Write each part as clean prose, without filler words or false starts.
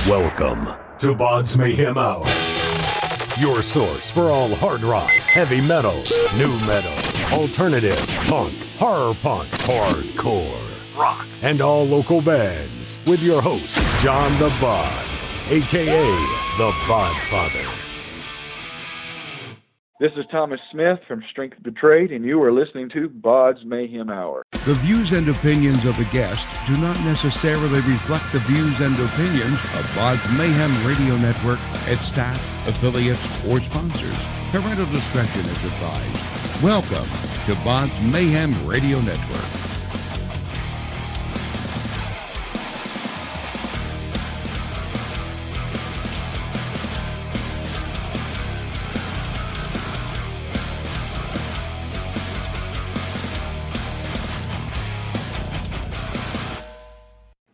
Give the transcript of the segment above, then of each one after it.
Welcome to BODS Mayhem Hour, your source for all hard rock, heavy metal, new metal, alternative, punk, horror punk, hardcore, rock, and all local bands, with your host, John the Bod, a.k.a. the Bodfather. This is Thomas Smith from Strength Betrayed, and you are listening to BODS Mayhem Hour. The views and opinions of the guest do not necessarily reflect the views and opinions of BODS Mayhem Radio Network, its staff, affiliates, or sponsors. Parental discretion is advised. Welcome to BODS Mayhem Radio Network.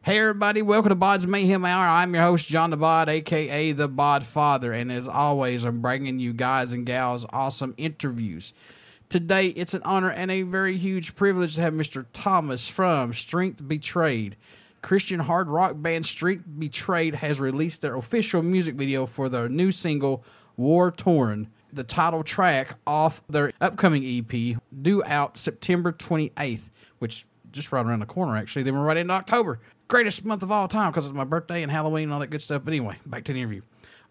Hey everybody, welcome to BODS Mayhem Hour. I'm your host, John the Bod, a.k.a. the Bodfather, and as always, I'm bringing you guys and gals awesome interviews. Today, it's an honor and a very huge privilege to have Mr. Thomas from Strength Betrayed. Christian hard rock band Strength Betrayed has released their official music video for their new single, Wartorn, the title track off their upcoming EP, due out September 28th, which just right around the corner, actually. Then we're right into October. Greatest month of all time because it's my birthday and Halloween and all that good stuff. But anyway, back to the interview.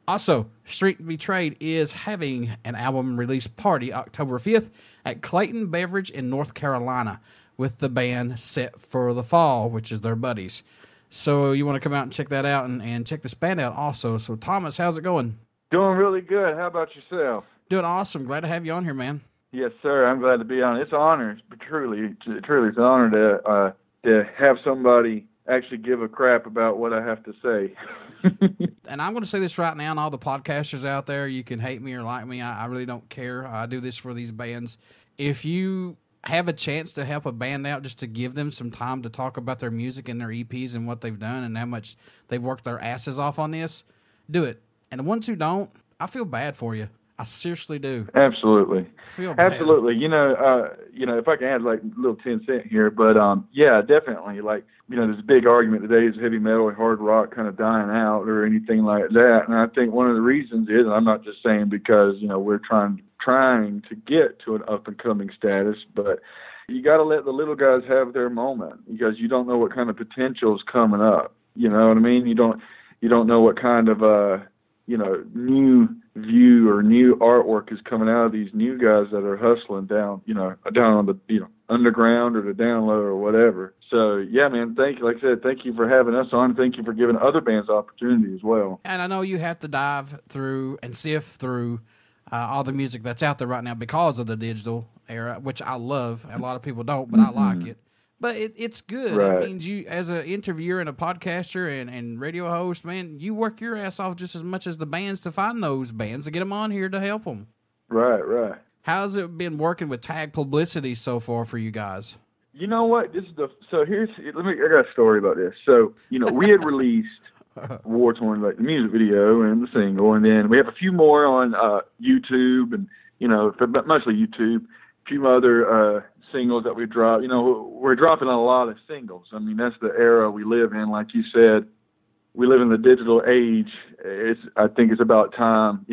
Also, Strength Betrayed is having an album release party October 5th at Clayton Beverage in North Carolina with the band Sept for the Fall, which is their buddies. So you want to come out and check that out and check this band out also. So Thomas, how's it going? Doing really good. How about yourself? Doing awesome. Glad to have you on here, man. Yes, sir. I'm glad to be on. It's an honor, but truly, it's an honor to have somebody actually give a crap about what I have to say. And I'm going to say this right now, and all the podcasters out there, you can hate me or like me. I really don't care. I do this for these bands. If you have a chance to help a band out, just to give them some time to talk about their music and their EPs and what they've done and how much they've worked their asses off on this, do it. And the ones who don't, I feel bad for you. I seriously do. Absolutely. Feel bad. Absolutely. You know, if I can add like a little 10 cent here, but yeah, definitely. Like, there's a big argument today is heavy metal or hard rock kind of dying out or anything like that. And I think one of the reasons is, and I'm not just saying because, we're trying to get to an up and coming status, but you got to let the little guys have their moment because you don't know what kind of potential is coming up. You know what I mean? You don't know what kind of, new view or new artwork is coming out of these new guys that are hustling down on the, underground or the down low or whatever. So yeah, man, thank you. Like I said, thank you for having us on. Thank you for giving other bands opportunity as well. And I know you have to dive through and sift through all the music that's out there right now because of the digital era, which I love. A lot of people don't, but I like it. But it's good. Right. It means you, as an interviewer and a podcaster and radio host, man, you work your ass off just as much as the bands to find those bands to get them on here to help them. Right. How's it been working with Tag Publicity so far for you guys? You know what? I got a story about this. So, we had released Wartorn, like the music video and the single, and then we have a few more on YouTube and, mostly YouTube, a few other singles that we dropped. We're dropping a lot of singles. I mean, that's the era we live in. Like you said, we live in the digital age. I think it's about time,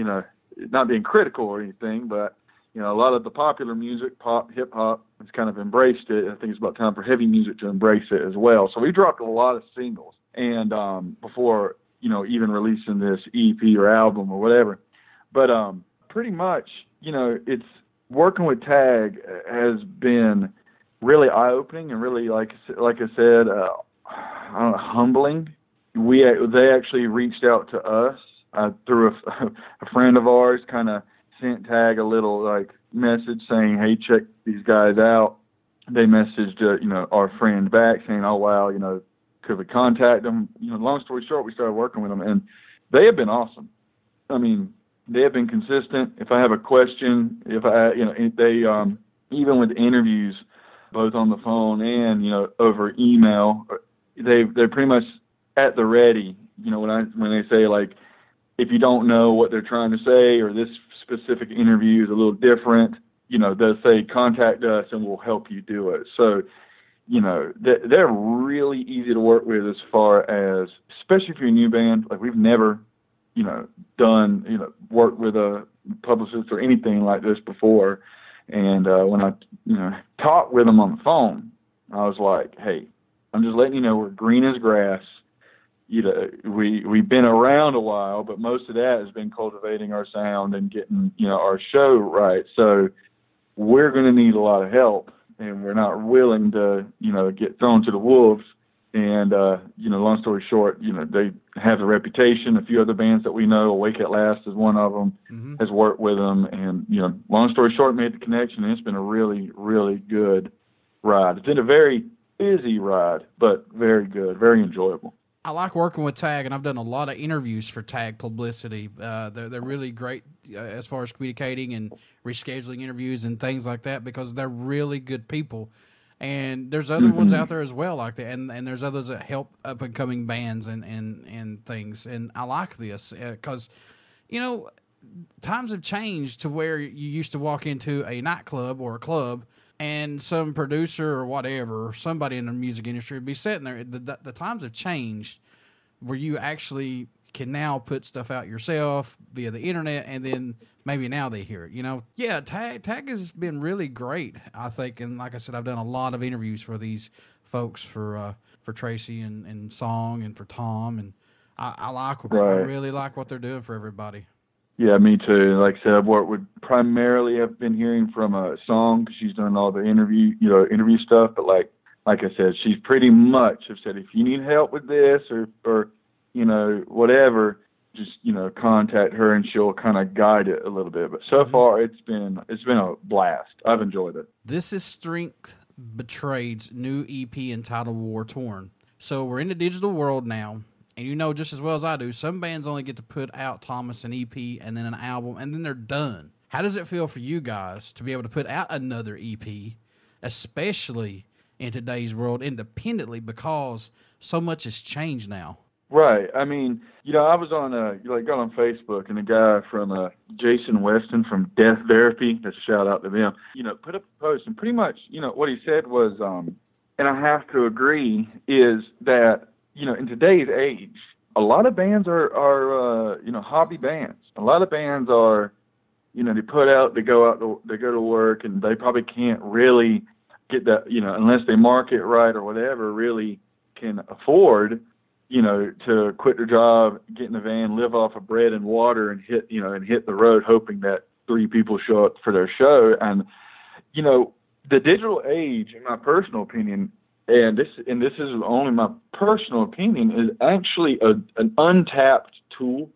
not being critical or anything, but, a lot of the popular music, pop, hip hop, has kind of embraced it. I think it's about time for heavy music to embrace it as well. So we dropped a lot of singles and, before, even releasing this EP or album or whatever. But, pretty much, it's, working with Tag has been really eye-opening and really, like I said, humbling. They actually reached out to us through a friend of ours, kind of sent Tag a little message saying, "Hey, check these guys out." They messaged our friend back saying, "Oh wow, could we contact them?" Long story short, we started working with them, and they have been awesome. I mean, they have been consistent. If I have a question, they even with interviews, both on the phone and over email, they're pretty much at the ready. When they say like, if you don't know what they're trying to say or this specific interview is a little different, they'll say contact us and we'll help you do it. So, you know, they're really easy to work with as far as, especially if you're a new band. Like, we've never, you know, done, you know, worked with a publicist or anything like this before. And when I, you know, talked with them on the phone, I was like, hey, I'm just letting you know we're green as grass. You know, we've been around a while, but most of that has been cultivating our sound and getting, you know, our show right. So we're going to need a lot of help, and we're not willing to, you know, get thrown to the wolves. And, you know, long story short, you know, they have a reputation. A few other bands that we know, Awake at Last is one of them, has worked with them. And, you know, long story short, made the connection, and it's been a really, really good ride. It's been a very busy ride, but very good, very enjoyable. I like working with Tag, and I've done a lot of interviews for Tag Publicity. They're really great as far as communicating and rescheduling interviews and things like that, because they're really good people. And there's other ones out there as well like that, and there's others that help up-and-coming bands and things. And I like this because, you know, times have changed to where you used to walk into a nightclub or a club and some producer or whatever, somebody in the music industry would be sitting there. The times have changed where you actually can now put stuff out yourself via the internet, and then maybe now they hear it, you know? Yeah, Tag has been really great, I think. And like I said, I've done a lot of interviews for these folks, for Tracy and Song, and for Tom, and I like them. I really like what they're doing for everybody. Yeah, me too. Like I said, primarily I've been hearing from a Song, because she's done all the interview stuff. But like I said, she's pretty much have said, if you need help with this or you know, whatever, just, you know, contact her and she'll kind of guide it a little bit. But so far it's been a blast. I've enjoyed it. This is Strength Betrayed's new EP entitled Wartorn. So we're in the digital world now. And you know just as well as I do, some bands only get to put out, Thomas, an EP and then an album, and then they're done. How does it feel for you guys to be able to put out another EP, especially in today's world, independently, because so much has changed now? Right. I mean, you know, I was on got on Facebook, and a guy from Jason Weston from Death Therapy, just a shout out to them, you know, put up a post, and pretty much, you know, what he said was, and I have to agree, is that, you know, in today's age, a lot of bands are you know, hobby bands. A lot of bands are, you know, they go to work, and they probably can't really get that, you know, unless they market right or whatever, really can afford, you know, to quit their job, get in the van, live off of bread and water, and hit the road, hoping that 3 people show up for their show. And, you know, the digital age, in my personal opinion, and this is only my personal opinion, is actually an untapped tool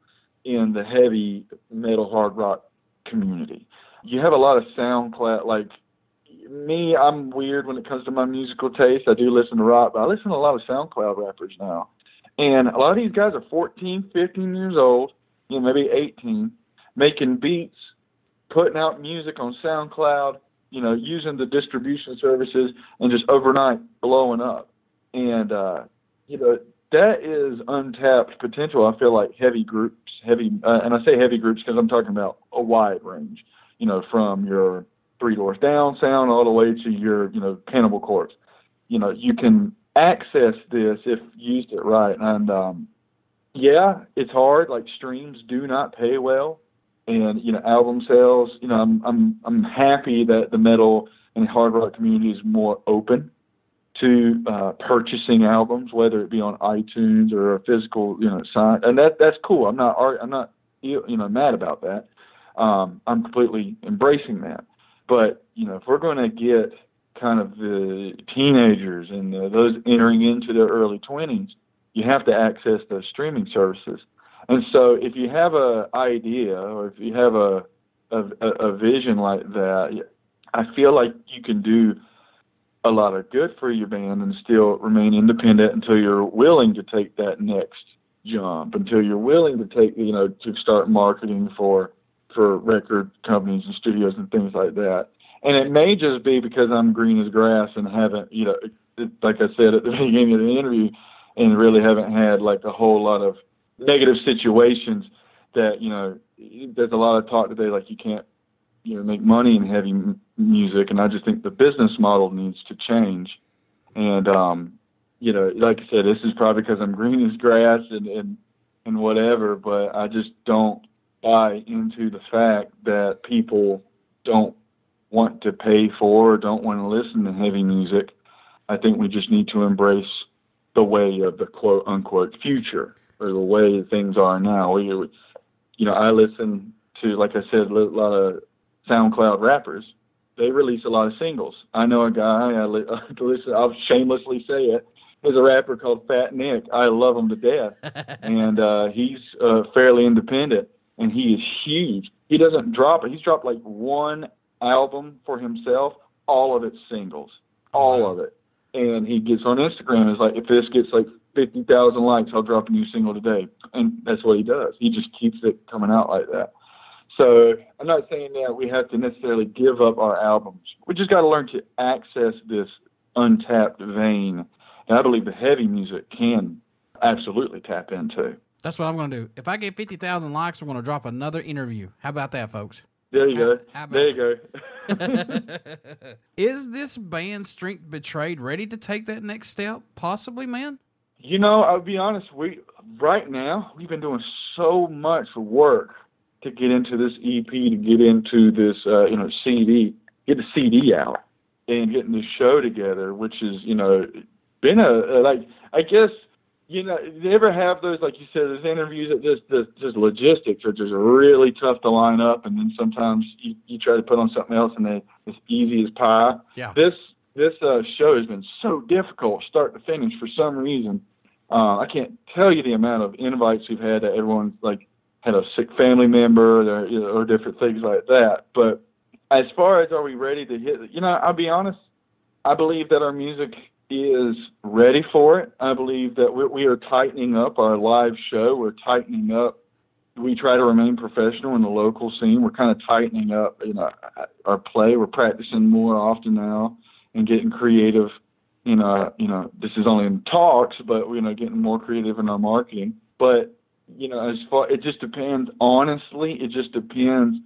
in the heavy metal hard rock community. You have a lot of SoundCloud, like me, I'm weird when it comes to my musical taste. I do listen to rock, but I listen to a lot of SoundCloud rappers now. And a lot of these guys are 14, 15 years old, you know, maybe 18, making beats, putting out music on SoundCloud, you know, using the distribution services, and just overnight blowing up. And, you know, that is untapped potential. I feel like heavy groups, and I say heavy groups because I'm talking about a wide range, you know, from your Three Doors Down sound all the way to your, you know, Cannibal Corpse. You know, you can access this if used it right. And, yeah, it's hard. Like, streams do not pay well. And, you know, album sales, you know, I'm happy that the metal and hard rock community is more open to purchasing albums, whether it be on iTunes or a physical, you know, sign. And that's cool. I'm not you know, mad about that. I'm completely embracing that. But, you know, if we're going to get kind of the teenagers and those entering into their early 20s, you have to access those streaming services. And so if you have an idea, or if you have a vision like that, I feel like you can do a lot of good for your band and still remain independent until you're willing to take that next jump, until you're willing to take, you know, to start marketing for record companies and studios and things like that. And it may just be because I'm green as grass and haven't, you know, like I said at the beginning of the interview, and really haven't had like a whole lot of negative situations that, you know, there's a lot of talk today like you can't, you know, make money in heavy music, and I just think the business model needs to change. And, like I said, this is probably because I'm green as grass and whatever, but I just don't buy into the fact that people don't want to pay for or don't want to listen to heavy music. I think we just need to embrace the way of the quote unquote future, or the way things are now. I listen to, like I said, a lot of SoundCloud rappers. They release a lot of singles. I know a guy, I'll shamelessly say it, there's a rapper called Fat Nick. I love him to death. And he's fairly independent, and he is huge. He doesn't drop it. He's dropped like one album for himself, all of it's singles, all of it. And he gets on Instagram, is like, if this gets like 50,000 likes, I'll drop a new single today. And that's what he does. He just keeps it coming out like that. So I'm not saying that we have to necessarily give up our albums. We just got to learn to access this untapped vein. And I believe the heavy music can absolutely tap into. That's what I'm going to do. If I get 50,000 likes, we're going to drop another interview. How about that, folks? There you go. There you go. Is this band Strength Betrayed ready to take that next step? Possibly, man? I'll be honest. Right now, we've been doing so much work to get into this EP, to get into this, CD, get the CD out and getting this show together, which is, been I guess, you ever have those, like you said, those interviews that just logistics are just really tough to line up, and then sometimes you try to put on something else and it's easy as pie. Yeah. This show has been so difficult, start to finish, for some reason. I can't tell you the amount of invites we've had that everyone's like had a sick family member or different things like that. But as far as are we ready to hit, I'll be honest, I believe that our music is ready for it. I believe that we are tightening up our live show. We're tightening up. We try to remain professional in the local scene. We're kind of tightening up, our play. We're practicing more often now and getting creative. This is only in talks, but getting more creative in our marketing. But it just depends. Honestly, it just depends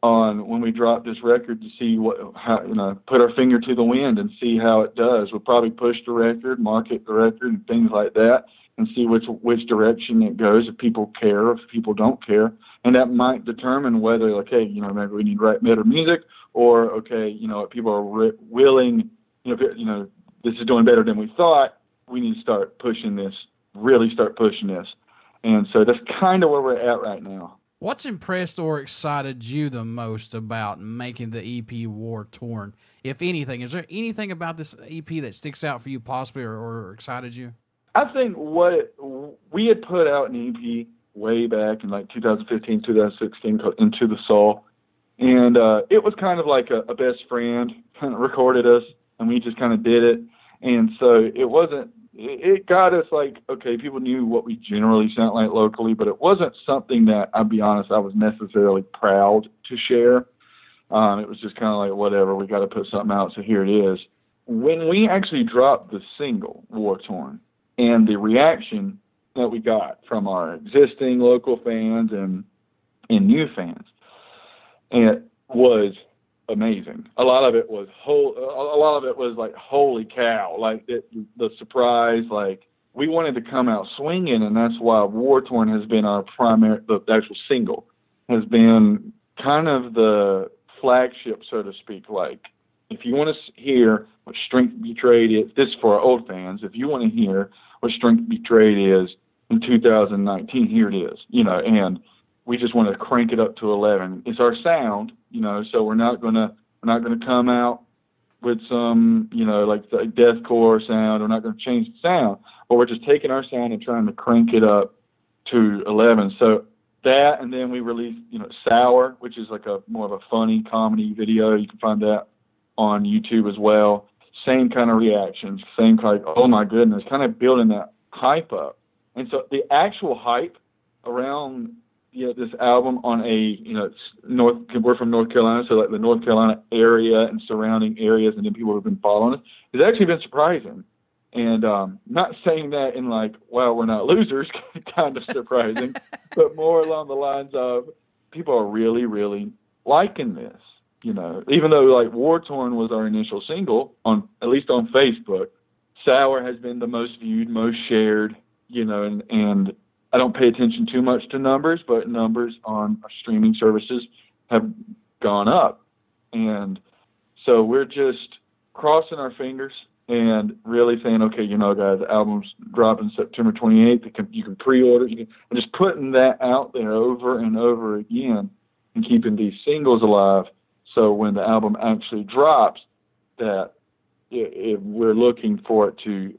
on when we drop this record to see put our finger to the wind and see how it does. We'll probably push the record, market the record, and things like that, and see which direction it goes. If people care, if people don't care, and that might determine whether, maybe we need to write better music, or people are willing. This is doing better than we thought. We need to start pushing this. Really start pushing this. And so that's kind of where we're at right now. What's impressed or excited you the most about making the EP Wartorn, if anything? Is there anything about this EP that sticks out for you possibly or excited you? I think we had put out an EP way back in like 2015, 2016 called Into the Soul. And it was kind of like a best friend kind of recorded us, and we just kind of did it. And so it got us like, okay, people knew what we generally sound like locally, but it wasn't something that, I'll be honest, I was necessarily proud to share. It was just kind of like, whatever, we got to put something out, so here it is. When we actually dropped the single, Wartorn, and the reaction that we got from our existing local fans and new fans, it was amazing. A lot of it was like, holy cow, like the surprise, like we wanted to come out swinging, and that's why Wartorn has been our the actual single has been kind of the flagship, so to speak. Like, if you want to hear what Strength Betrayed is, this is for our old fans, if you want to hear what Strength Betrayed is in 2019, here it is, and we just want to crank it up to 11. It's our sound, so we're not gonna come out with some, like the deathcore sound. We're not gonna change the sound, but we're just taking our sound and trying to crank it up to 11. So that, and then we released, Sour, which is like more of a funny comedy video. You can find that on YouTube as well. Same kind of reactions, same kind of, oh my goodness, kind of building that hype up. And so the actual hype around this album on we're from North Carolina, so like the North Carolina area and surrounding areas, and then people who have been following us, it's actually been surprising. And not saying that in like, well, we're not losers, kind of surprising, but more along the lines of people are really, really liking this. Even though like Wartorn was our initial single, at least on Facebook, Sour has been the most viewed, most shared, you know, and I don't pay attention too much to numbers, but numbers on our streaming services have gone up. And so we're just crossing our fingers and really saying, okay, you know, guys, the album's dropping September 28th. You can pre-order. And just putting that out there over and over again and keeping these singles alive. So when the album actually drops, that we're looking for it to,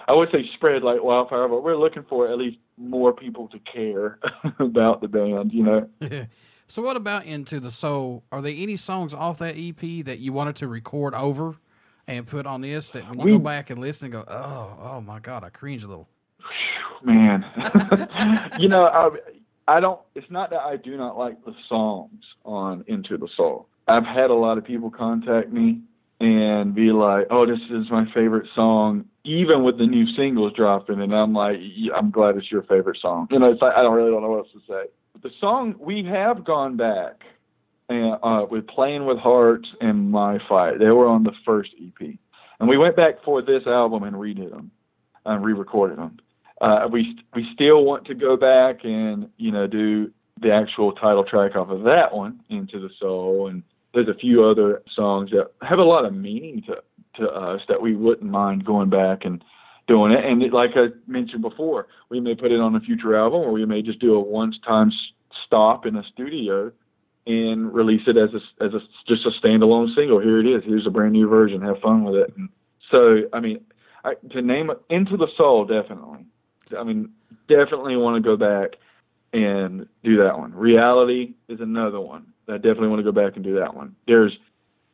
I would say spread like wildfire, but we're looking for at least more people to care about the band, you know? So what about Into the Soul? Are there any songs off that EP that you wanted to record over and put on this that when you go back and listen and go, oh my God, I cringe a little? Man. You know, I don't, it's not that I do not like the songs on Into the Soul. I've had a lot of people contact me and be like, oh, this is my favorite song, even with the new singles dropping. And I'm like, I'm glad it's your favorite song. You know, it's like, I don't know what else to say. But the song, we have gone back and, with Playing with Hearts and My Fight. They were on the first EP. And we went back for this album and redid them and re-recorded them. We still want to go back and, you know, do the actual title track off of that one, Into the Soul, and there's a few other songs that have a lot of meaning to us that we wouldn't mind going back and doing it. And like I mentioned before, we may put it on a future album, or we may just do a one-time stop in a studio and release it as just a standalone single. Here it is. Here's a brand new version. Have fun with it. And so, I mean, to name it, Into the Soul, definitely. I mean, definitely want to go back and do that one. Reality is another one. I definitely want to go back and do that one. There's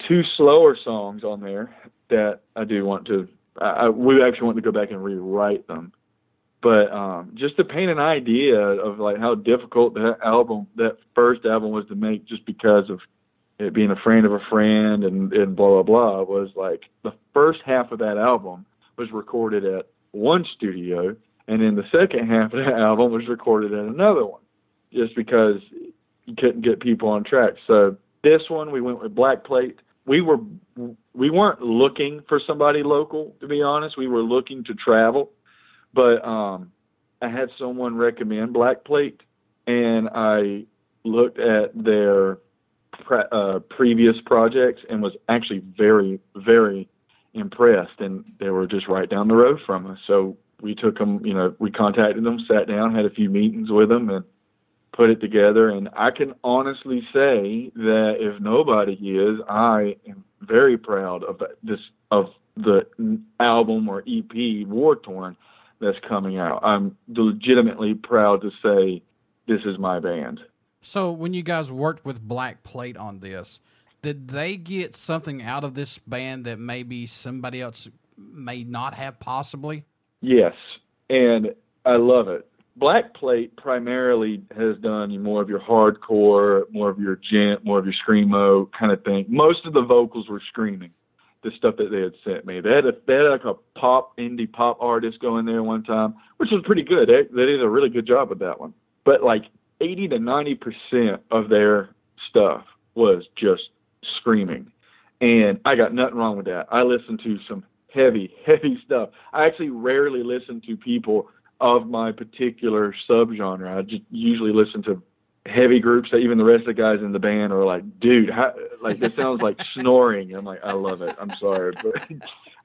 2 slower songs on there that I do want to, we actually want to go back and rewrite them. But just to paint an idea of like how difficult that first album was to make, just because of it being a friend of a friend and blah, blah, blah, was like the first half of that album was recorded at one studio, and then the second half of the album was recorded at another one, just because you couldn't get people on track. So this one, we went with Black Plate. We weren't looking for somebody local, to be honest. We were looking to travel, but I had someone recommend Black Plate, and I looked at their previous projects and was actually very, very impressed. And they were just right down the road from us. So we took them, you know, we contacted them, sat down, had a few meetings with them, and put it together. And I can honestly say that if nobody is, I am very proud of the album or EP Wartorn that's coming out. I'm legitimately proud to say this is my band. So when you guys worked with Black Plate on this, did they get something out of this band that maybe somebody else may not have possibly? Yes, and I love it. Black Plate primarily has done more of your hardcore, more of your gent, more of your screamo kind of thing. Most of the vocals were screaming, the stuff that they had sent me. They had like a indie pop artist go in there one time, which was pretty good. They did a really good job with that one. But like 80 to 90% of their stuff was just screaming. And I got nothing wrong with that. I listened to some heavy, heavy stuff. I actually rarely listen to people of my particular subgenre. I just usually listen to heavy groups that even the rest of the guys in the band are like, dude, like that sounds like snoring. I'm like, I love it. I'm sorry. But,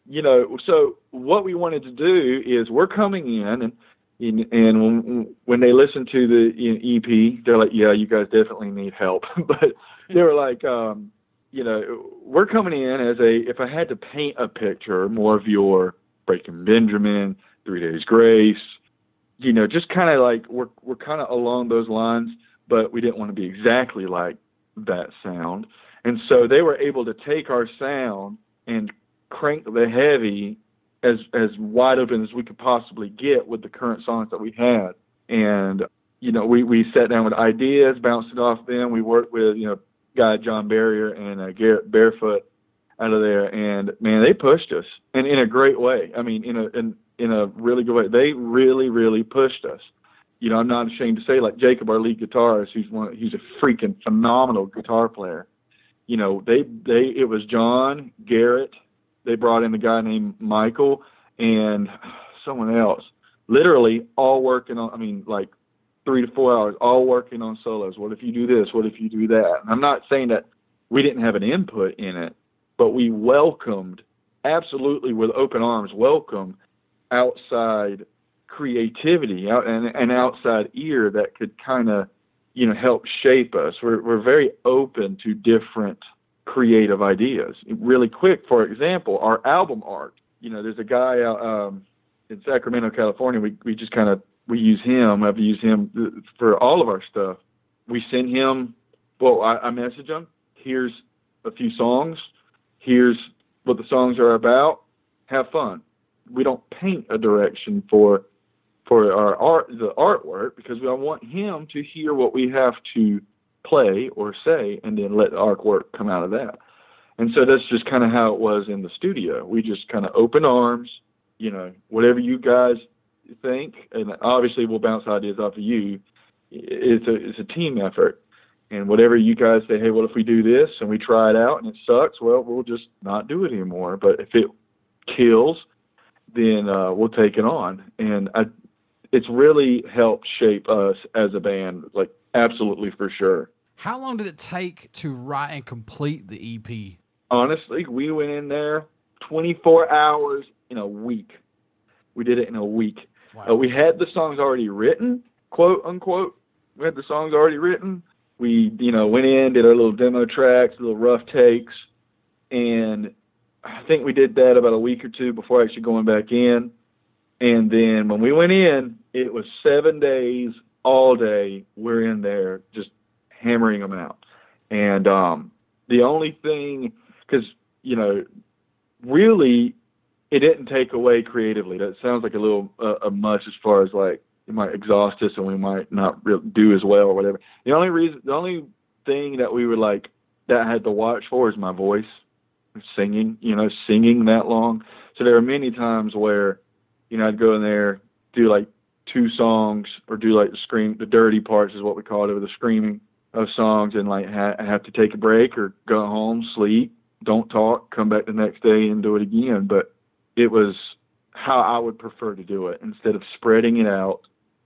you know, so what we wanted to do is we're coming in and when they listen to the EP, they're like, yeah, you guys definitely need help. But they were like, you know, we're coming in as if I had to paint a picture, more of your Breaking Benjamin, 3 Days Grace, you know, just kind of like we're kind of along those lines, but we didn't want to be exactly like that sound. And so they were able to take our sound and crank the heavy as wide open as we could possibly get with the current songs that we had. And, you know, we sat down with ideas, bounced it off them. We worked with, you know, guy John Barrier and Garrett Barefoot out of there, and man, they pushed us, and in a great way. I mean, in a really good way. They really, really pushed us. You know, I'm not ashamed to say, like Jacob, our lead guitarist, he's a freaking phenomenal guitar player. You know, it was John, Garrett. They brought in a guy named Michael, and someone else, literally all working on, I mean, like 3 to 4 hours, all working on solos. What if you do this? What if you do that? And I'm not saying that we didn't have an input in it, but we welcomed, absolutely with open arms, welcome outside creativity and outside ear that could kind of, help shape us. We're very open to different creative ideas. Really quick, for example, our album art. There's a guy out in Sacramento, California. We just we use him. I've used him for all of our stuff. We send him, I message him. Here's a few songs. Here's what the songs are about. Have fun. We don't paint a direction for our art, the artwork, because I want him to hear what we have to play or say, and then let the artwork come out of that. And so that's just kind of how it was in the studio. We just kind of open arms, whatever you guys think, and obviously we'll bounce ideas off of you. It's a team effort, and whatever you guys say, hey, what if we do this, and we try it out and it sucks, well, we'll just not do it anymore. But if it kills, then we'll take it on. And it's really helped shape us as a band, like absolutely for sure. How long did it take to write and complete the EP? Honestly, we went in there 24 hours in a week. We did it in a week. Wow. We had the songs already written, quote unquote. We had the songs already written. We, went in, did our little demo tracks, little rough takes, and I think we did that about a week or two before actually going back in. And then when we went in, it was 7 days, all day. We're in there just hammering them out. And the only thing, because, really it didn't take away creatively. That sounds like a little much as far as like it might exhaust us and we might not do as well or whatever. The only thing that we were like, that I had to watch for is my voice, singing that long. So there were many times where, I'd go in there, do like 2 songs, or do like the dirty parts is what we call it, or the screaming of songs, and like have to take a break or go home, sleep, don't talk, come back the next day and do it again. But it was how I would prefer to do it, instead of spreading it out,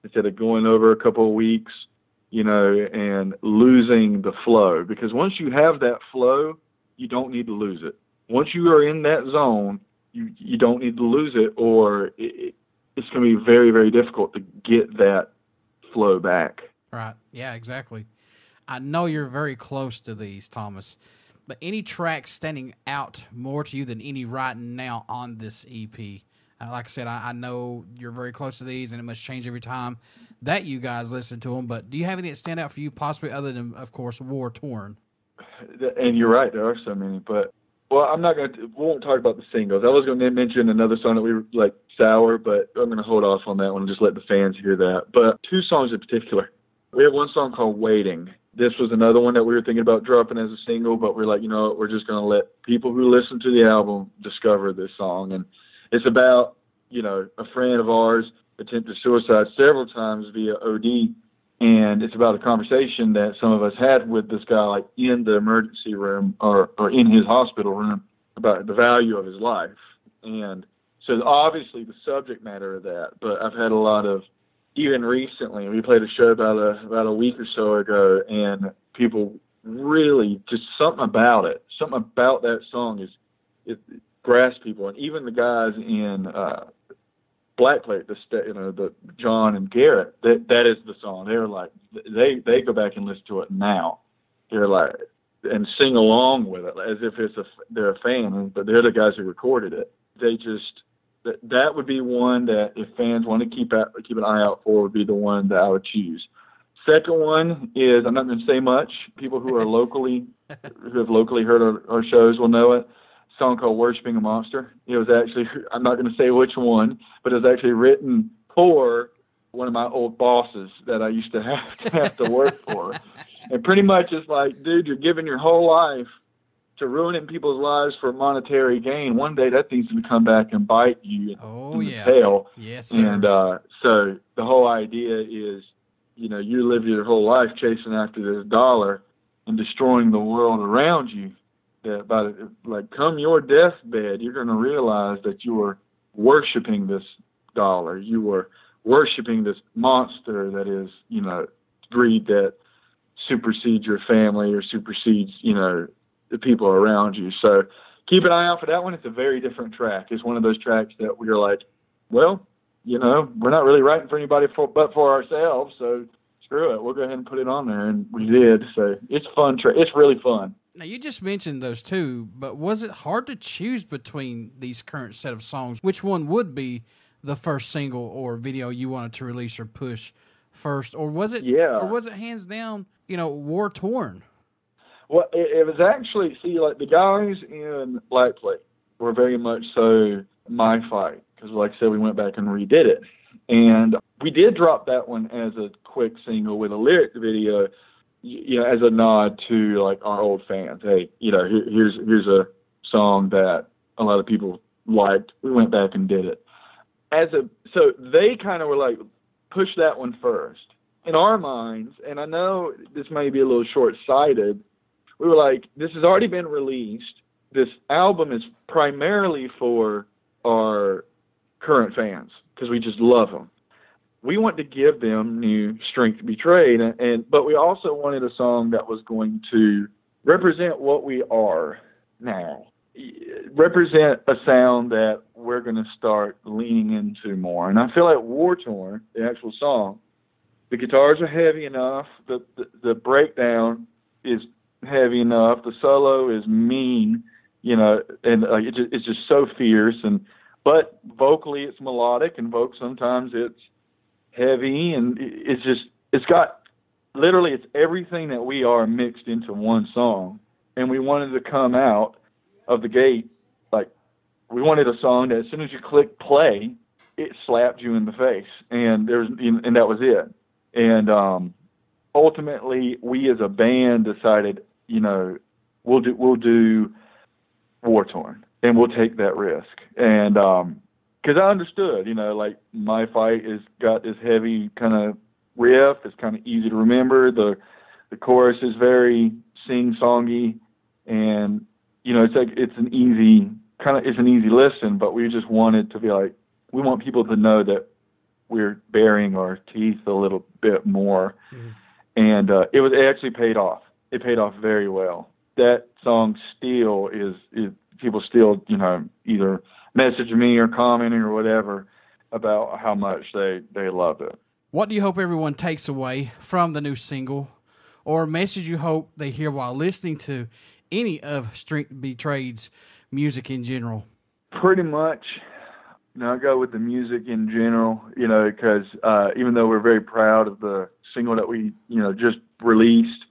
instead of going over a couple of weeks, and losing the flow. Because once you have that flow, you don't need to lose it. Once you are in that zone, you don't need to lose it, or it's going to be very, very difficult to get that flow back. Right. Yeah, exactly. I know you're very close to these, Thomas, but any track standing out more to you than any right now on this EP? Like I said, I know you're very close to these, and it must change every time that you guys listen to them, but do you have any that stand out for you, possibly other than, of course, Wartorn? And you're right, there are so many, but we won't talk about the singles. I was going to mention another song that we were like, Sour, but I'm going to hold off on that one and just let the fans hear that. But 2 songs in particular. We have one song called Waiting. This was another one that we were thinking about dropping as a single, but we're like, we're just going to let people who listen to the album discover this song. And it's about, a friend of ours attempted suicide several times via OD. And it's about a conversation that some of us had with this guy, like in the emergency room or in his hospital room, about the value of his life. And so obviously the subject matter of that, but I've had a lot of, even recently, we played a show about a week or so ago, and people really, just something about that song it grasps people. And even the guys in Blackplate, the John and Garrett, that is the song. They're like, they go back and listen to it now. They're like, and sing along with it as if they're a fan, but they're the guys who recorded it. They just, that would be one that if fans want to keep an eye out for, would be the one that I would choose. Second one is, I'm not going to say much. People who have locally heard our shows will know it. A song called Worshipping a Monster. It was actually, I'm not going to say which one, but it was actually written for one of my old bosses that I used to have to work for. And pretty much it's like, dude, you're giving your whole life to ruining people's lives for monetary gain. One day that thing's going to come back and bite you in the tail. Yes, sir. And so the whole idea is, you live your whole life chasing after this dollar and destroying the world around you. That come your deathbed, you're going to realize that you were worshiping this dollar. You were worshiping this monster that is, greed that supersedes your family or supersedes, the people around you. So keep an eye out for that one. It's a very different track. It's one of those tracks that we're like, well, we're not really writing for anybody but for ourselves. So screw it. We'll go ahead and put it on there. And we did. So it's fun. It's really fun. Now, you just mentioned those two, but was it hard to choose between these current set of songs? Which one would be the first single or video you wanted to release or push first? Or was it, or was it hands down, Wartorn? Well, it was actually, the guys in Black Plate were very much so My Fight, because like I said, we went back and redid it. And we did drop that one as a quick single with a lyric video, as a nod to like our old fans. Hey, here's a song that a lot of people liked. We went back and did it. So they kind of were like, push that one first. In our minds, and I know this may be a little short-sighted, we were like, this has already been released. This album is primarily for our current fans because we just love them. We want to give them new Strength Betrayed, but we also wanted a song that was going to represent what we are now, represent a sound that we're going to start leaning into more. And I feel like Wartorn, the actual song, the guitars are heavy enough, the breakdown is heavy enough, the solo is mean, and it's just so fierce. But vocally it's melodic, and sometimes it's heavy, and it's everything that we are mixed into one song. And we wanted to come out of the gate like we wanted a song that as soon as you click play, it slapped you in the face, and that was it. And ultimately, we as a band decided, we'll do Wartorn, and we'll take that risk. And because I understood, My Fight has got this heavy kind of riff. It's kind of easy to remember. The chorus is very sing-songy, and it's an easy listen. But we just wanted to be like, we want people to know that we're baring our teeth a little bit more. Mm-hmm. And it actually paid off. It paid off very well. That song still is people still, either message me or commenting or whatever about how much they love it. What do you hope everyone takes away from the new single, or a message you hope they hear while listening to any of Strength Betrayed's music in general? Pretty much, I go with the music in general, because even though we're very proud of the single that we, just released,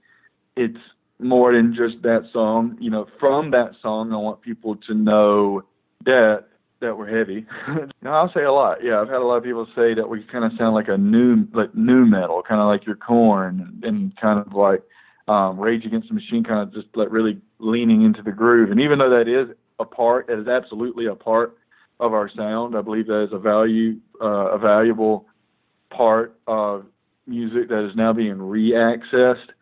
it's more than just that song. From that song, I want people to know that we're heavy. I'll say a lot. Yeah, I've had a lot of people say that we kind of sound like new metal, kind of like your Korn, and kind of like Rage Against the Machine, kind of just like really leaning into the groove. And even though that is absolutely a part of our sound, I believe that is a valuable part of music that is now being re-accessed.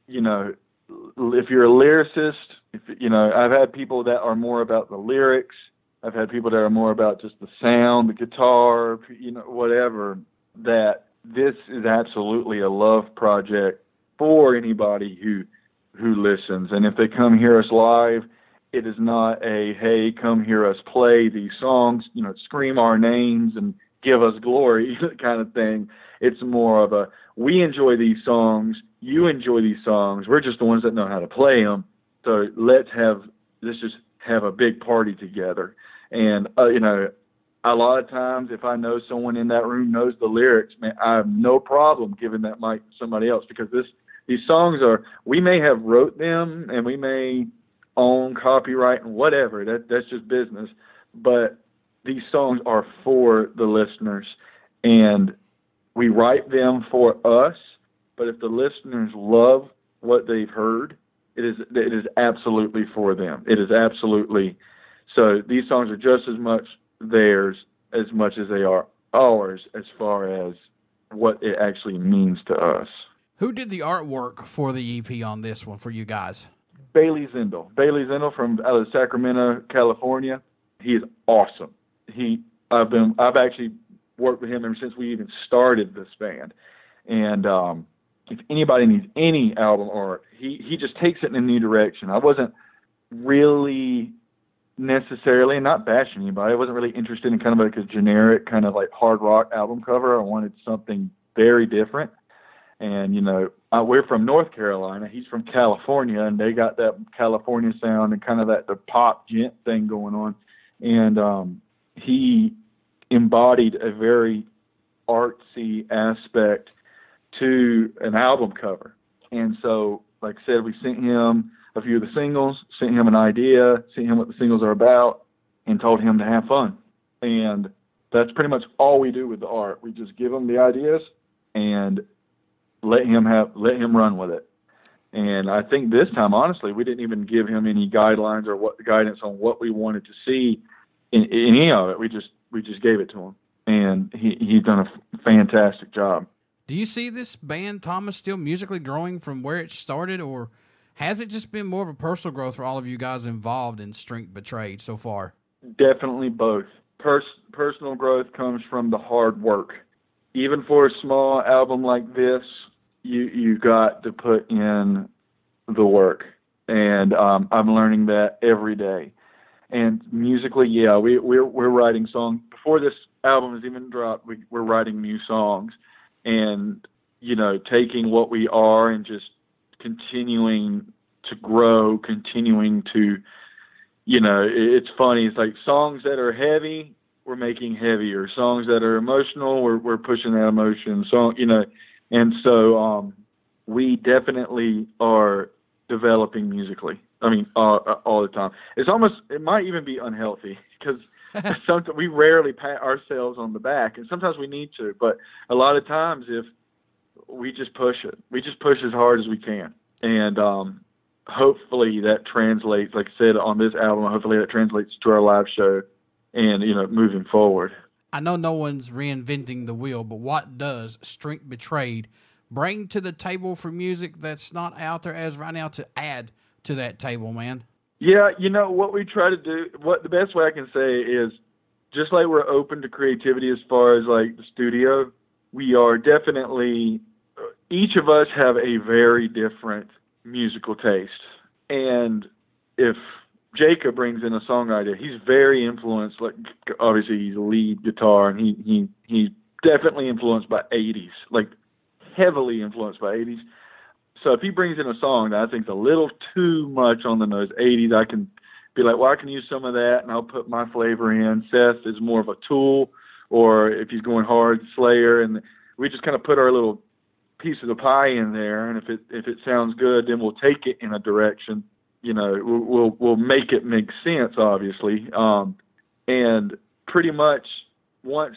If you're a lyricist, I've had people that are more about the lyrics. I've had people that are more about just the sound, the guitar, whatever, that this is absolutely a love project for anybody who listens. And if they come hear us live, it is not a, hey, come hear us play these songs, scream our names and give us glory kind of thing. It's more of a, we enjoy these songs, you enjoy these songs, we're just the ones that know how to play them. So let's just have a big party together. And, a lot of times if I know someone in that room knows the lyrics, man, I have no problem giving that mic to somebody else, because these songs we may have wrote them and we may own copyright and whatever, that's just business. But these songs are for the listeners, and we write them for us. But if the listeners love what they've heard, it is absolutely for them. It is absolutely. So these songs are just as much theirs as much as they are ours, as far as what it actually means to us. Who did the artwork for the EP on this one for you guys? Bailey Zindel from out of Sacramento, California. He is awesome. He I've actually worked with him ever since we even started this band. And if anybody needs any album art, he just takes it in a new direction. I wasn't really necessarily, not bashing anybody, I wasn't really interested in kind of like a generic kind of like hard rock album cover. I wanted something very different. And, you know, we're from North Carolina. He's from California, and they got that California sound and kind of the pop gent thing going on. And he embodied a very artsy aspect to an album cover. And so, like I said, we sent him a few of the singles, sent him an idea, sent him what the singles are about, and told him to have fun. And that's pretty much all we do with the art. We just give him the ideas and let him run with it. And I think this time, honestly, we didn't even give him any guidelines or guidance on what we wanted to see in any of it. We just gave it to him, and he's done a fantastic job. Do you see this band, Thomas, still musically growing from where it started, or has it just been more of a personal growth for all of you guys involved in Strength Betrayed so far? Definitely both. Personal growth comes from the hard work. Even for a small album like this, you got to put in the work, and I'm learning that every day. And musically, yeah, we're writing songs before this album has even dropped. We're writing new songs, and you know, taking what we are and just continuing to grow, continuing to, you know, it's funny. It's like songs that are heavy, we're making heavier. Songs that are emotional, we're pushing that emotion. So, you know, and so we definitely are developing musically. I mean, all the time. It might even be unhealthy because sometimes we rarely pat ourselves on the back, and sometimes we need to. But a lot of times, if we just push it, we just push as hard as we can, and hopefully that translates. Like I said on this album, hopefully that translates to our live show, and you know, moving forward. I know no one's reinventing the wheel, but what does Strength Betrayed bring to the table for music that's not out there as right now to add to that table, man? Yeah, you know, what we try to do, the best way I can say is, just like we're open to creativity as far as like the studio, we are definitely, each of us have a very different musical taste. And if Jacob brings in a song idea, he's very influenced, like obviously he's a lead guitar, and he's definitely influenced by 80s, like heavily influenced by 80s. So if he brings in a song that I think is a little too much on the nose, 80s, I can be like, well, I can use some of that, and I'll put my flavor in. Seth is more of a Tool, or if he's going hard, Slayer, and we just kind of put our little piece of the pie in there. And if it sounds good, then we'll take it in a direction. You know, we'll make it make sense, obviously. And pretty much once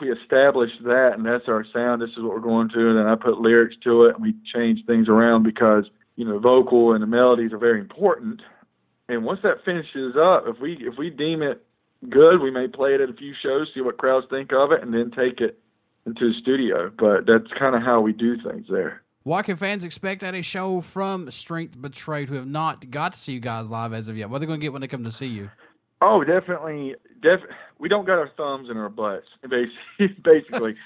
we establish that and that's our sound, this is what we're going to, and then I put lyrics to it and we change things around because, you know, vocal and the melodies are very important. And once that finishes up, if we deem it good, we may play it at a few shows, see what crowds think of it, and then take it into the studio. But that's kind of how we do things there. What can fans expect at a show from Strength Betrayed who have not got to see you guys live as of yet? What are they going to get when they come to see you? Oh, definitely. We don't got our thumbs in our butts, basically.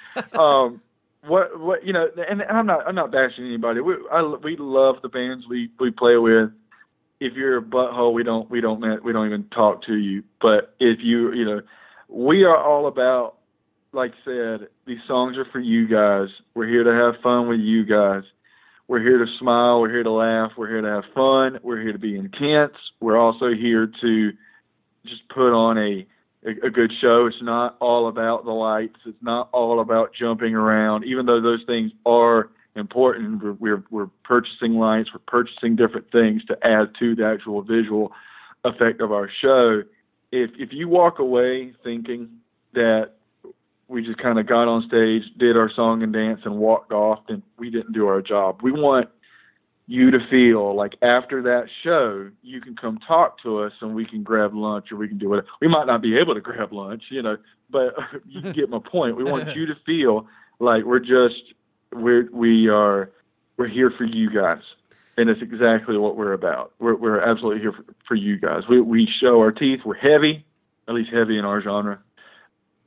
What you know, and I'm not bashing anybody. We love the bands we play with. If you're a butthole, we don't even talk to you. But if you know, we are all about, like I said, these songs are for you guys. We're here to have fun with you guys. We're here to smile. We're here to laugh. We're here to have fun. We're here to be intense. We're also here to just put on a good show. It's not all about the lights. It's not all about jumping around, even though those things are important. We're purchasing lights. We're purchasing different things to add to the actual visual effect of our show. If you walk away thinking that we just kind of got on stage, did our song and dance, and walked off, then we didn't do our job. We want you to feel like after that show, you can come talk to us and we can grab lunch or we can do whatever. We might not be able to grab lunch, you know, but you get my point. We want you to feel like we're here for you guys. And it's exactly what we're about. We're absolutely here for you guys. We show our teeth. We're heavy. at least heavy in our genre,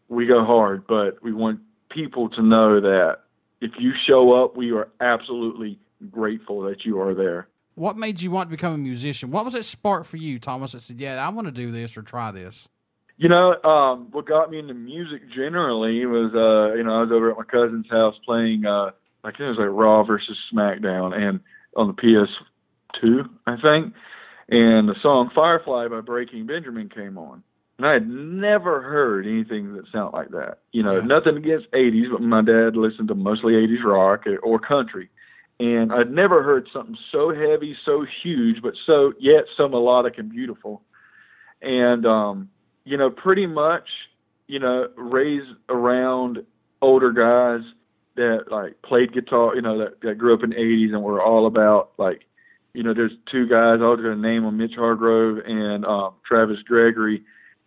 we go hard, but we want people to know that if you show up, we are absolutely grateful that you are there. What made you want to become a musician? What was that spark for you, Thomas, that said, yeah, I want to do this or try this? You know, what got me into music generally was, I was over at my cousin's house playing, I think it was like Raw versus SmackDown, and on the PS2, I think, and the song Firefly by Breaking Benjamin came on. And I had never heard anything that sounded like that. You know, nothing against 80s, but my dad listened to mostly 80s rock or country. And I'd never heard something so heavy, so huge, but so melodic and beautiful. And, pretty much, raised around older guys that, like, played guitar, that grew up in the 80s and were all about, like, there's two guys, I was going to name them, Mitch Hargrove and Travis Gregory.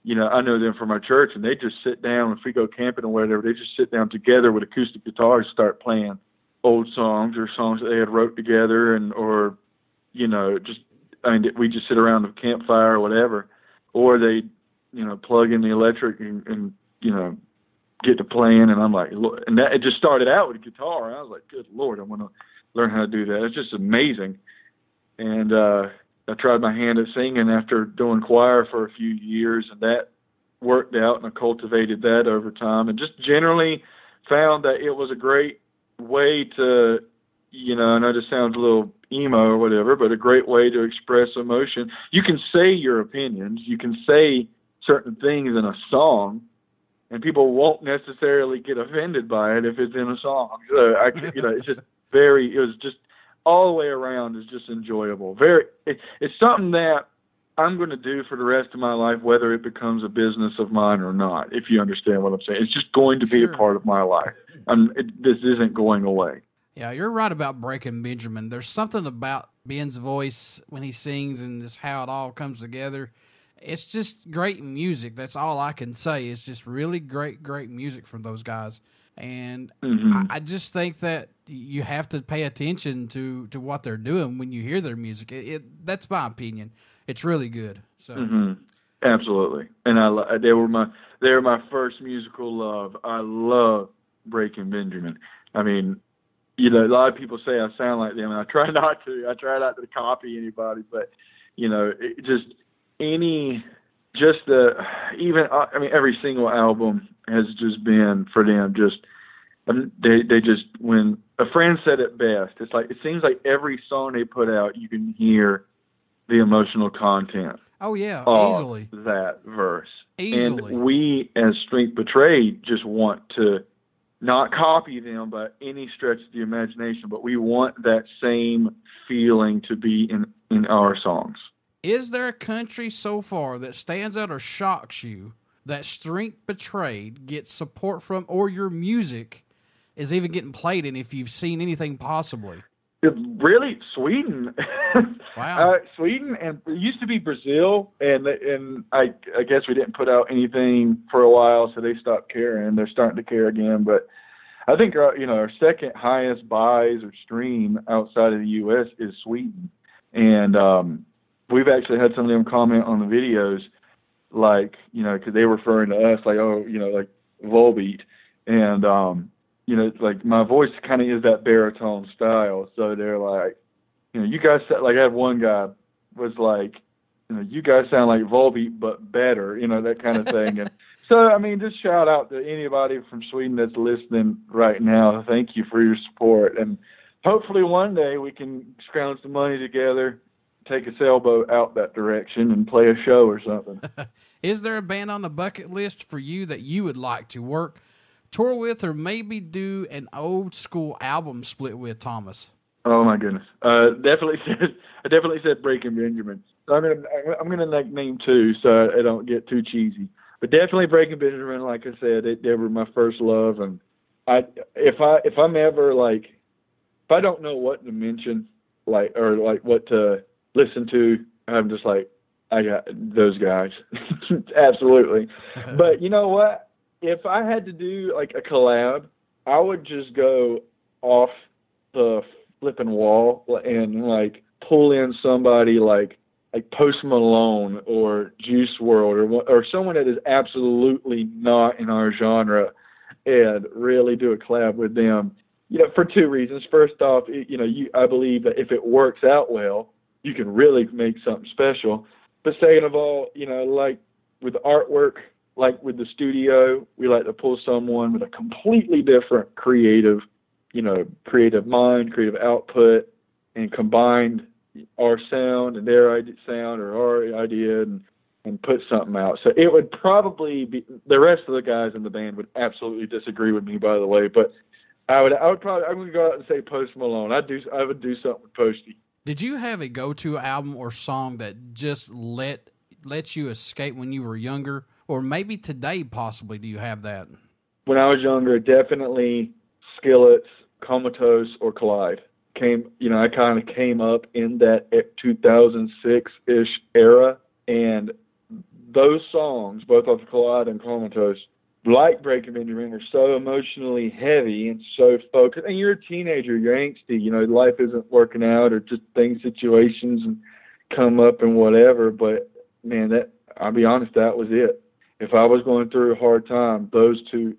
I know them from our church, and they just sit down, if we go camping or whatever, they just sit down together with acoustic guitars, start playing old songs or songs that they had wrote together, we just sit around the campfire or whatever, or they, plug in the electric and get to playing, and I'm like, and that, it just started out with guitar, and I was like, good Lord, I want to learn how to do that. It's just amazing. And I tried my hand at singing after doing choir for a few years, and that worked out, and I cultivated that over time, and just generally found that it was a great way to, I know this sounds a little emo or whatever, but a great way to express emotion. You can say your opinions, you can say certain things in a song, and people won't necessarily get offended by it if it's in a song. So it's just it was just all the way around is just enjoyable. It's something that I'm going to do for the rest of my life, whether it becomes a business of mine or not, if you understand what I'm saying. It's just going to be a part of my life. This isn't going away. Yeah, you're right about Breaking Benjamin. There's something about Ben's voice when he sings and just how it all comes together. It's just great music. That's all I can say. It's just really great music from those guys. And I just think that you have to pay attention to what they're doing when you hear their music. That's my opinion. It's really good. So absolutely. And they were my first musical love. I love Breaking Benjamin. I mean, a lot of people say I sound like them, and I try not to. I try not to copy anybody, but every single album has just been for them. When a friend said it best, it's like, it seems like every song they put out, you can hear the emotional content. Oh yeah, easily. That verse. Easily. And we, as Strength Betrayed, just want to not copy them by any stretch of the imagination, but we want that same feeling to be in our songs. Is there a country so far that stands out or shocks you that Strength Betrayed gets support from, or your music is even getting played in, if you've seen anything possibly? Really, Sweden. Wow. Sweden, and it used to be Brazil, and I guess we didn't put out anything for a while, so they stopped caring. They're starting to care again, but I think our second highest buys or stream outside of the U.S. is Sweden, and we've actually had some of them comment on the videos, like, because they were referring to us like, like Volbeat, and like my voice kind of is that baritone style. So they're like, you guys, like I had one guy was like, you guys sound like Volbeat, but better, that kind of thing. And so, just shout out to anybody from Sweden that's listening right now. Thank you for your support. And hopefully one day we can scrounge some money together, take a sailboat out that direction and play a show or something. Is there a band on the bucket list for you that you would like to tour with, or maybe do an old school album split with, Thomas? Oh my goodness. I definitely said Breaking Benjamin. So I'm gonna name two so I don't get too cheesy. But definitely Breaking Benjamin, like I said, they were my first love, and if I'm ever like, if I don't know what to mention, or what to listen to, I'm just like, I got those guys. Absolutely. But you know what? If I had to do like a collab, I would just go off the flipping wall and like pull in somebody like like Post Malone or Juice WRLD or someone that is absolutely not in our genre and really do a collab with them, for two reasons. First off, I believe that if it works out well, you can really make something special. But second of all, like with artwork, like with the studio, we like to pull someone with a completely different creative mind, creative output, and combine our sound and their sound or our idea and put something out. So it would probably be, the rest of the guys in the band would absolutely disagree with me, by the way, but I'm going to go out and say Post Malone. I would do something with Posty. Did you have a go-to album or song that just let you escape when you were younger? Or maybe today, possibly, do you have that? When I was younger, definitely Skillets, Comatose, or Collide. I kind of came up in that 2006-ish era, and those songs, both off Collide and Comatose, like Breaking Benjamin, are so emotionally heavy and so focused. And you're a teenager, you're angsty, life isn't working out, or just situations and come up and whatever. But man, I'll be honest, that was it. If I was going through a hard time, those two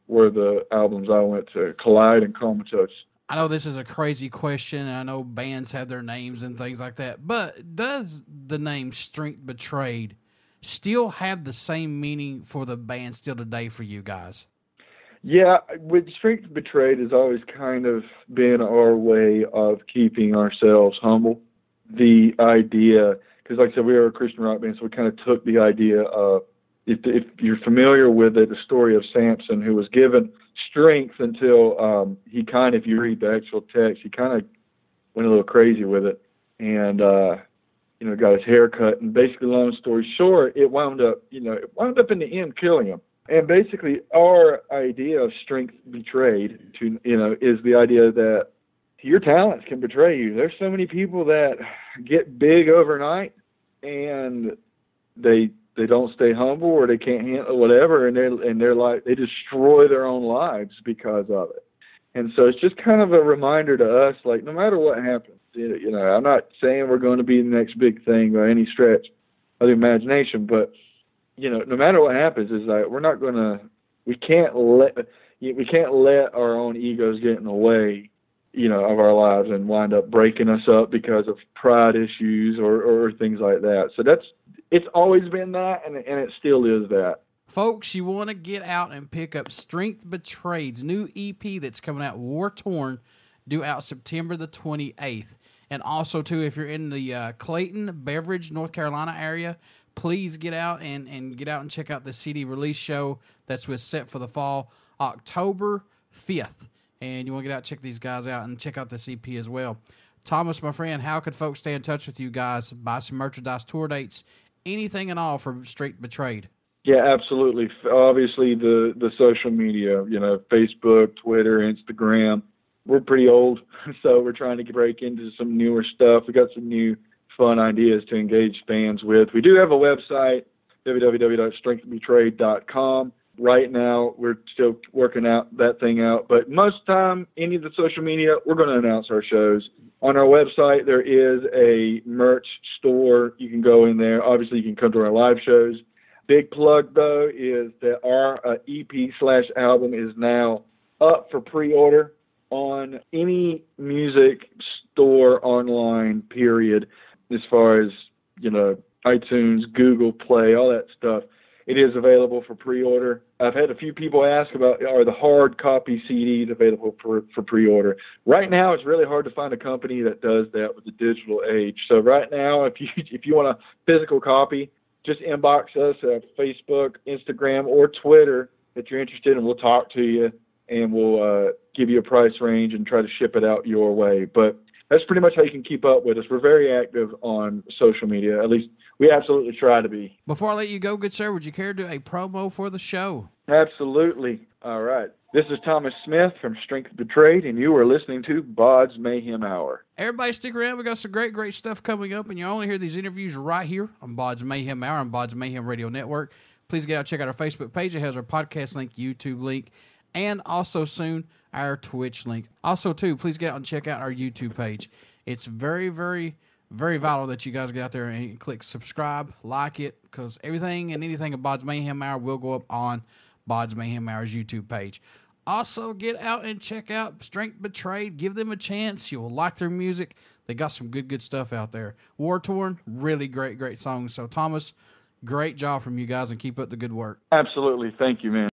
were the albums I went to, Collide and Comatose. I know this is a crazy question, and I know bands have their names and things like that, but does the name Strength Betrayed still have the same meaning for the band still today for you guys? Yeah, with Strength Betrayed has always kind of been our way of keeping ourselves humble. The idea, because like I said, we are a Christian rock band, so we kind of took the idea of, if you're familiar with it, the story of Samson, who was given strength until he kind of, if you read the actual text, he kind of went a little crazy with it and, got his hair cut. And basically, long story short, it wound up in the end killing him. And basically, our idea of Strength Betrayed is the idea that your talents can betray you. There's so many people that get big overnight and they don't stay humble, or they can't handle whatever, and they're like, they destroy their own lives because of it. And so it's just kind of a reminder to us, like, no matter what happens, I'm not saying we're going to be the next big thing by any stretch of the imagination, but no matter what happens, is like we can't let our own egos get in the way, of our lives and wind up breaking us up because of pride issues or things like that. So it's always been that, and it still is that. Folks, you want to get out and pick up Strength Betrayed's new EP that's coming out, Wartorn, due out September the 28th. And also, too, if you're in the Clayton, Beveridge, North Carolina area, please get out and check out the CD release show that's with Sept for the fall, October 5th. And you want to get out and check these guys out and check out the EP as well. Thomas, my friend, how could folks stay in touch with you guys, buy some merchandise, tour dates, anything and all from Strength Betrayed? Yeah, absolutely. Obviously, the social media, Facebook, Twitter, Instagram. We're pretty old, so we're trying to break into some newer stuff. We got some new fun ideas to engage fans with. We do have a website, www.strengthbetrayed.com. Right now, we're still working that thing out. But most time, any of the social media, we're going to announce our shows. On our website, there is a merch store. You can go in there. Obviously, you can come to our live shows. Big plug, though, is that our EP/album is now up for pre-order on any music store online, period, as far as, iTunes, Google Play, all that stuff. It is available for pre-order. I've had a few people ask about, are the hard copy CDs available for pre-order? Right now, it's really hard to find a company that does that with the digital age. So right now, if you want a physical copy, just inbox us at Facebook, Instagram, or Twitter if you're interested, and we'll talk to you, and we'll give you a price range and try to ship it out your way. But that's pretty much how you can keep up with us. We're very active on social media. At least we absolutely try to be. Before I let you go, good sir, would you care to do a promo for the show? Absolutely. All right. This is Thomas Smith from Strength Betrayed, and you are listening to BODS Mayhem Hour. Everybody stick around. We got some great stuff coming up, and you only hear these interviews right here on BODS Mayhem Hour on BODS Mayhem Radio Network. Please get out and check out our Facebook page. It has our podcast link, YouTube link, and also soon our Twitch link. Also, too, please get out and check out our YouTube page. It's very, very very vital that you guys get out there and click subscribe, like it, because everything and anything of BODS Mayhem Hour will go up on BODS Mayhem Hour's YouTube page. Also, get out and check out Strength Betrayed. Give them a chance. You'll like their music. They got some good stuff out there. Wartorn, really great songs. So, Thomas, great job from you guys, and keep up the good work. Absolutely. Thank you, man.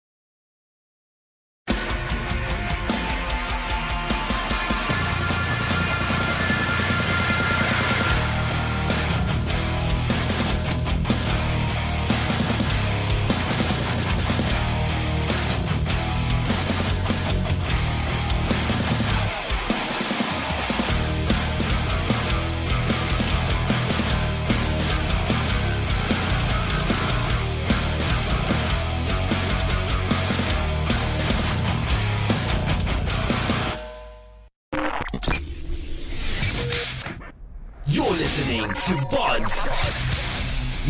You're listening to BODS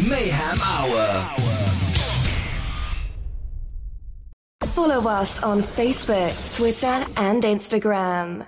Mayhem Hour. Follow us on Facebook, Twitter, and Instagram.